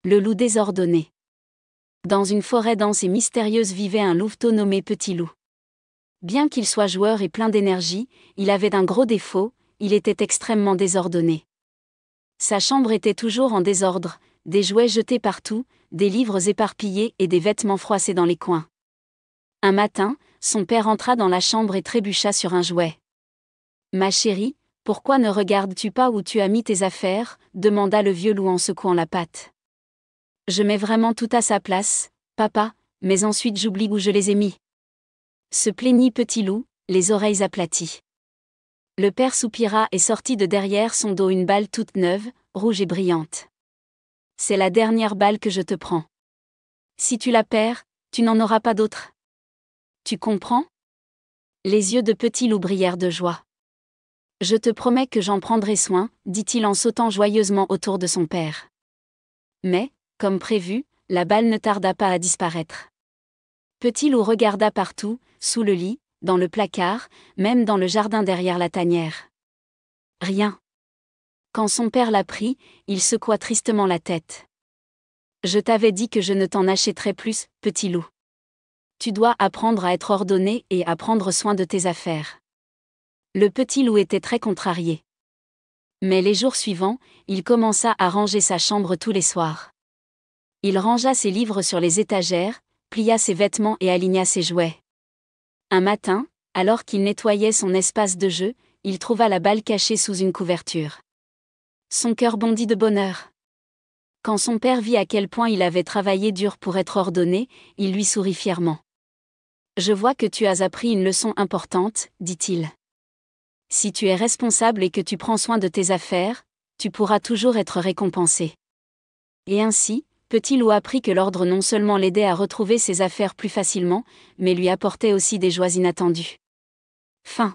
Le loup désordonné. Dans une forêt dense et mystérieuse vivait un louveteau nommé Petit Loup. Bien qu'il soit joueur et plein d'énergie, il avait un gros défaut, il était extrêmement désordonné. Sa chambre était toujours en désordre, des jouets jetés partout, des livres éparpillés et des vêtements froissés dans les coins. Un matin, son père entra dans la chambre et trébucha sur un jouet. « Ma chérie, pourquoi ne regardes-tu pas où tu as mis tes affaires ?» demanda le vieux loup en secouant la patte. « Je mets vraiment tout à sa place, papa, mais ensuite j'oublie où je les ai mis. » se plaignit Petit Loup, les oreilles aplaties. Le père soupira et sortit de derrière son dos une balle toute neuve, rouge et brillante. « C'est la dernière balle que je te prends. Si tu la perds, tu n'en auras pas d'autre. Tu comprends ?» Les yeux de Petit Loup brillèrent de joie. « Je te promets que j'en prendrai soin, » dit-il en sautant joyeusement autour de son père. Mais, comme prévu, la balle ne tarda pas à disparaître. Petit Loup regarda partout, sous le lit, dans le placard, même dans le jardin derrière la tanière. Rien. Quand son père la prit, il secoua tristement la tête. « Je t'avais dit que je ne t'en achèterais plus, Petit Loup. Tu dois apprendre à être ordonné et à prendre soin de tes affaires. » Le Petit Loup était très contrarié. Mais les jours suivants, il commença à ranger sa chambre tous les soirs. Il rangea ses livres sur les étagères, plia ses vêtements et aligna ses jouets. Un matin, alors qu'il nettoyait son espace de jeu, il trouva la balle cachée sous une couverture. Son cœur bondit de bonheur. Quand son père vit à quel point il avait travaillé dur pour être ordonné, il lui sourit fièrement. « Je vois que tu as appris une leçon importante, » dit-il. « Si tu es responsable et que tu prends soin de tes affaires, tu pourras toujours être récompensé. » Et ainsi, Petit Loup apprit que l'ordre non seulement l'aidait à retrouver ses affaires plus facilement, mais lui apportait aussi des joies inattendues. Fin.